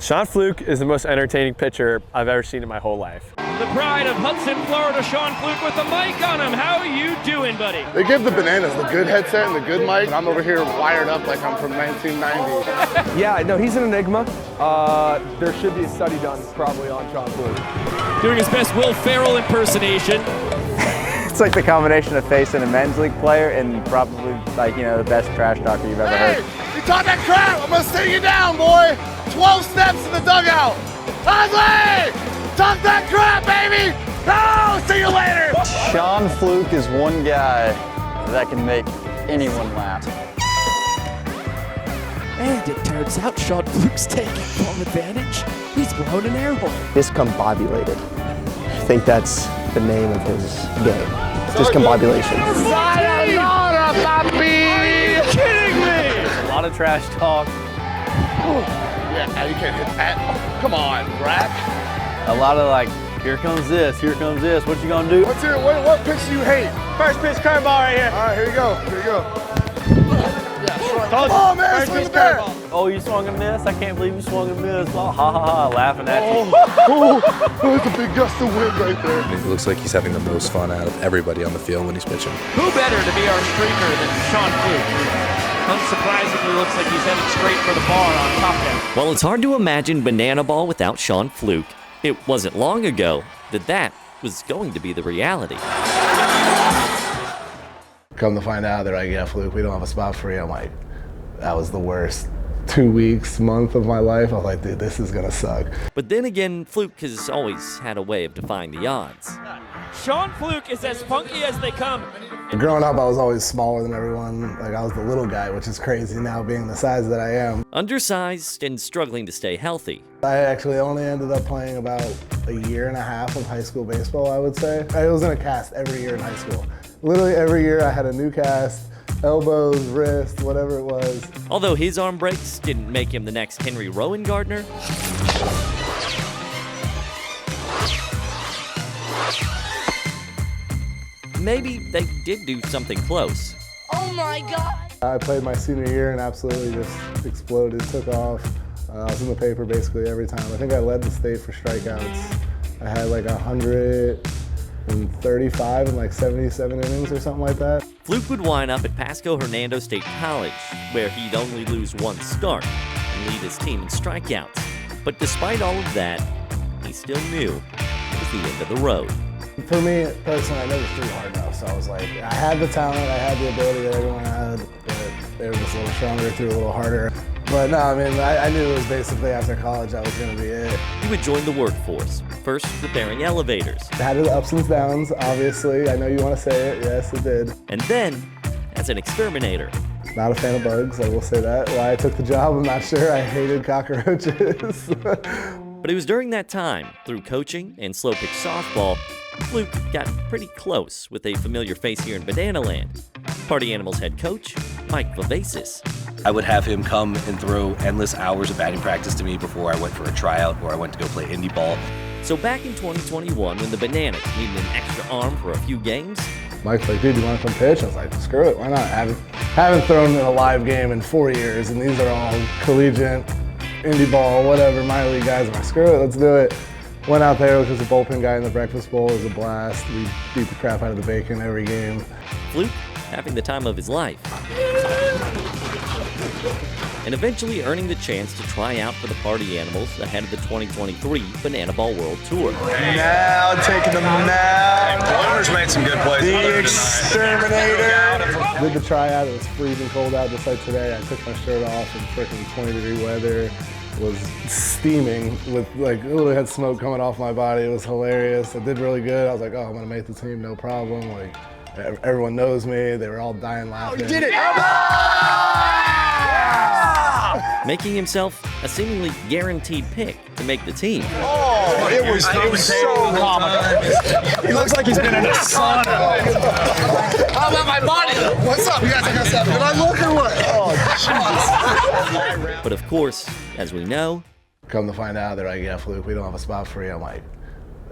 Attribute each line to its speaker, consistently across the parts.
Speaker 1: Sean Fluke is the most entertaining pitcher I've ever seen in my whole life.
Speaker 2: The pride of Hudson, Florida, Sean Fluke with the mic on him. How are you doing, buddy?
Speaker 3: They give the Bananas the good headset and the good mic, and I'm over here wired up like I'm from 1990.
Speaker 4: Yeah, no, he's an enigma. There should be a study done probably on Sean Fluke.
Speaker 2: Doing his best Will Ferrell impersonation.
Speaker 5: It's like the combination of facing a men's league player and probably like, you know, the best trash talker you've ever heard.
Speaker 3: You talk that crap, I'm gonna sit you down, boy. 12 steps in the dugout. Osley! Talk that crap, baby! Oh, see you later!
Speaker 5: Sean Fluke is one guy that can make anyone laugh.
Speaker 6: And it turns out Sean Fluke's taking full advantage. He's blown an air horn.
Speaker 7: Discombobulated. I think that's the name of his game. Discombobulation.
Speaker 3: Sayonara, papi!
Speaker 2: Are you kidding me?
Speaker 1: A lot of trash talk.
Speaker 3: Yeah, you can't hit that. Come on, Brack.
Speaker 8: A lot of like, here comes this, what you gonna do?
Speaker 3: What's here? What pitch do you hate?
Speaker 1: First pitch curveball right here.
Speaker 3: All right, here you go. Here you go. Come on, man, swing the bat.
Speaker 8: Oh, you swung and missed? I can't believe you swung and missed. Oh, ha ha ha, laughing at you.
Speaker 3: That's a big gust of wind right there.
Speaker 9: It looks like he's having the most fun out of everybody on the field when he's pitching.
Speaker 2: Who better to be our streaker than Sean Fluke? Unsurprisingly, looks like he's heading straight for the bar on top end.
Speaker 10: Well, it's hard to imagine bananaball without Sean Fluke. It wasn't long ago that was going to be the reality.
Speaker 3: Come to find out, they're like, yeah, Fluke, we don't have a spot for you. I'm like, that was the worst 2 weeks, month of my life. I was like, dude, this is gonna suck.
Speaker 10: But then again, Fluke has always had a way of defying the odds.
Speaker 2: Sean Fluke is as funky as they come.
Speaker 3: Growing up, I was always smaller than everyone. Like, I was the little guy, which is crazy now being the size that I am.
Speaker 10: Undersized and struggling to stay healthy.
Speaker 3: I actually only ended up playing about a year and a half of high school baseball, I would say. I was in a cast every year in high school. Literally every year I had a new cast, elbows, wrists, whatever it was.
Speaker 10: Although his arm breaks didn't make him the next Henry Rowan Gardner, maybe they did do something close.
Speaker 6: Oh my God!
Speaker 3: I played my senior year and absolutely just exploded, took off. I was in the paper basically every time. I think I led the state for strikeouts. I had like 135 in like 77 innings or something like that.
Speaker 10: Fluke would wind up at Pasco Hernando State College, where he'd only lose one start and lead his team in strikeouts. But despite all of that, he still knew it was the end of the road.
Speaker 3: For me personally, I never threw hard enough, so I was like, I had the talent, I had the ability that everyone had, but they were just a little stronger, threw a little harder. But no, I mean, I knew it was basically after college that was going to be it.
Speaker 10: He would join the workforce, first repairing elevators.
Speaker 3: It had the ups and downs, obviously. I know you want to say it. Yes, it did.
Speaker 10: And then, as an exterminator.
Speaker 3: Not a fan of bugs, I will say that. Why I took the job, I'm not sure. I hated cockroaches.
Speaker 10: But it was during that time, through coaching and slow pitch softball, Fluke got pretty close with a familiar face here in Banana Land. Party Animals head coach, Mike Vivacis.
Speaker 9: I would have him come and throw endless hours of batting practice to me before I went for a tryout or I went to go play indie ball.
Speaker 10: So back in 2021, when the Bananas needed an extra arm for a few games,
Speaker 3: Mike's like, dude, you want to come pitch? I was like, screw it, why not? Haven't thrown in a live game in 4 years, and these are all collegiate, indie ball, whatever, minor league guys. I'm like, screw it, let's do it. Went out there, which was a bullpen guy in the breakfast bowl. It was a blast. We beat the crap out of the bacon every game.
Speaker 10: Fluke having the time of his life. And eventually earning the chance to try out for the Party Animals ahead of the 2023 Bananaball World Tour.
Speaker 3: Now taking them now.
Speaker 9: Warner's made some good plays.
Speaker 3: The exterminator. Did the tryout. It was freezing cold out just like today. I took my shirt off in freaking 20-degree weather. It was steaming with like literally had smoke coming off my body. It was hilarious. I did really good. I was like, oh, I'm gonna make the team, no problem. Like everyone knows me. They were all dying laughing.
Speaker 6: Oh, you did it!
Speaker 10: Making himself a seemingly guaranteed pick to make the team.
Speaker 6: Oh, it was so comical. He looks like he's been in a sauna.
Speaker 3: How about my body? What's up? You guys think I said, did I look or what? Oh, jeez.
Speaker 10: But of course, as we know,
Speaker 3: come to find out, they're like, yeah, Fluke, we don't have a spot for you. I'm like,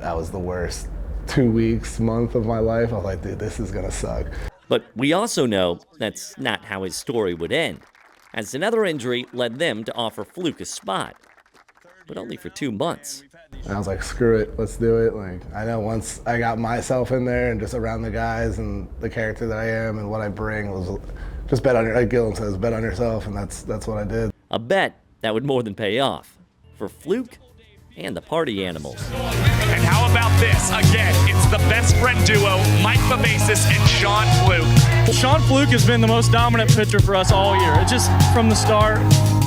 Speaker 3: that was the worst 2 weeks, month of my life. I was like, dude, this is gonna suck.
Speaker 10: But we also know that's not how his story would end, as another injury led them to offer Fluke a spot. but only for 2 months.
Speaker 3: And I was like, screw it, let's do it. Like, I know once I got myself in there and just around the guys and the character that I am and what I bring was just bet on your, like Gillen says, bet on yourself, and that's what I did.
Speaker 10: A bet that would more than pay off for Fluke and the party animals.
Speaker 6: And how about this? Again, it's the best friend duo, Mike Babasis and Sean Fluke.
Speaker 11: Sean Fluke has been the most dominant pitcher for us all year. It's just from the start.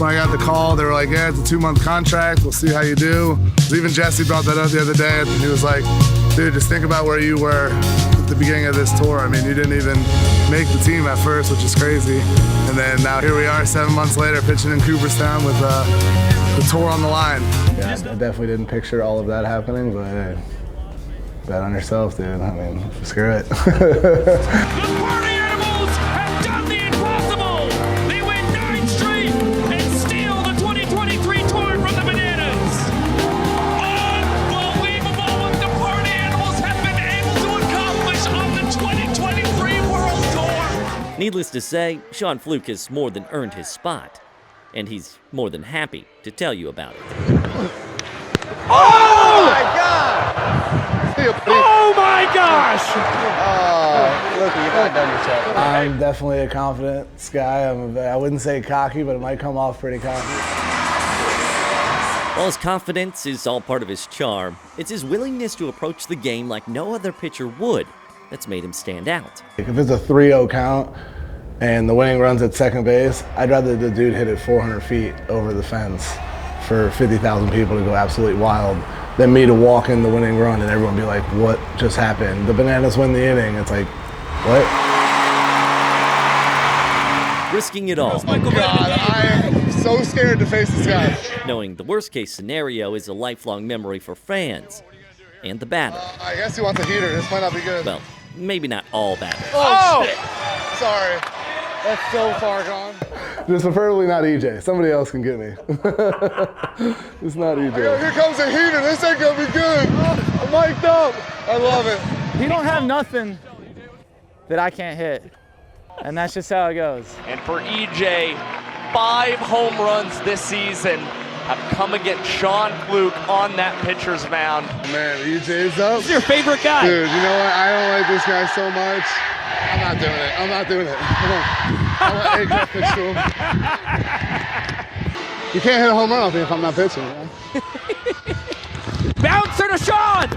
Speaker 3: When I got the call, they were like, yeah, it's a 2-month contract. We'll see how you do. Even Jesse brought that up the other day, and he was like, dude, just think about where you were at the beginning of this tour. I mean, you didn't even make the team at first, which is crazy. And then now here we are 7 months later pitching in Cooperstown with the tour on the line. Yeah, I definitely didn't picture all of that happening, but hey, bet on yourself, dude. I mean, screw it.
Speaker 6: The party animals have done the impossible. They win 9 straight and steal the 2023 tour from the Bananas. Unbelievable what the party animals have been able to accomplish on the 2023 World Tour.
Speaker 10: Needless to say, Sean Fluke has more than earned his spot, and he's more than happy to tell you about it.
Speaker 3: Oh my God!
Speaker 11: Oh my gosh!
Speaker 7: Oh, look, you've not done yourself.
Speaker 3: I'm definitely a confident guy. I wouldn't say cocky, but it might come off pretty cocky.
Speaker 10: While his confidence is all part of his charm, it's his willingness to approach the game like no other pitcher would that's made him stand out.
Speaker 3: If it's a 3-0 count and the winning run's at second base, I'd rather the dude hit it 400 feet over the fence for 50,000 people to go absolutely wild than me to walk in the winning run and everyone be like, what just happened? The Bananas win the inning. It's like, what?
Speaker 10: Risking it all.
Speaker 3: Oh God, I am so scared to face this guy.
Speaker 10: Knowing the worst case scenario is a lifelong memory for fans and the batter.
Speaker 3: I guess he wants a heater. This might not be good.
Speaker 10: Well, maybe not all batters.
Speaker 3: Oh! Sorry. That's so far gone. Just preferably not EJ. Somebody else can get me. It's not EJ. Here comes a heater. This ain't gonna be good. I'm mic'd up. I love it.
Speaker 11: He don't have nothing that I can't hit. And that's just how it goes.
Speaker 2: And for EJ, 5 home runs this season have come against Sean Fluke on that pitcher's mound.
Speaker 3: Man, EJ's up.
Speaker 11: Who's your favorite guy?
Speaker 3: Dude, you know what? I don't like this guy so much. I'm not doing it. I'm not doing it. Come on. I want A-Cup pitch to him. You can't hit a home run off me if I'm not pitching. Man.
Speaker 2: Bouncer to Sean!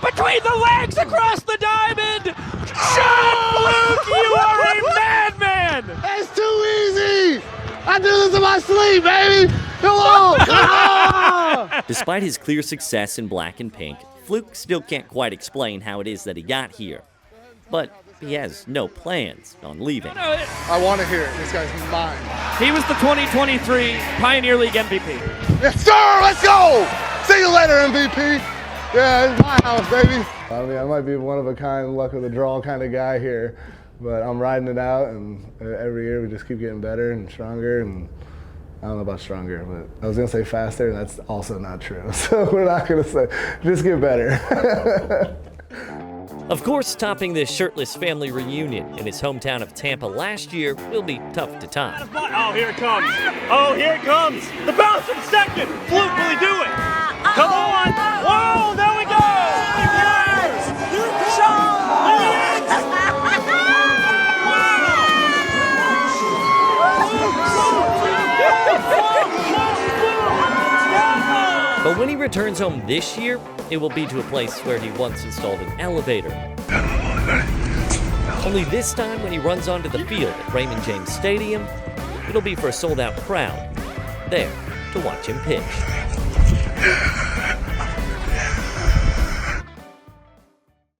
Speaker 2: Between the legs across the diamond! Sean Fluke, you are a madman!
Speaker 3: That's too easy! I do this in my sleep, baby! Come on!
Speaker 10: Despite his clear success in black and pink, Fluke still can't quite explain how it is that he got here. But he has no plans on leaving.
Speaker 3: I want to hear it. This guy's mine.
Speaker 11: He was the 2023 Pioneer League MVP.
Speaker 3: Yes, sir! Let's go! See you later, MVP! Yeah, it's my house, baby. I mean, I might be one of a kind, luck of the draw kind of guy here, but I'm riding it out, and every year we just keep getting better and stronger, and I don't know about stronger, but I was gonna say faster, and that's also not true. So we're not gonna say, just get better.
Speaker 10: Of course, topping this shirtless family reunion in his hometown of Tampa last year will be tough to top.
Speaker 11: Oh, here it comes. Oh, here it comes. The bounce in second. Fluke, will he do it? Come on. Whoa, there we go.
Speaker 10: But when he returns home this year, it will be to a place where he once installed an elevator. Only this time, when he runs onto the field at Raymond James Stadium, it'll be for a sold-out crowd, there to watch him pitch.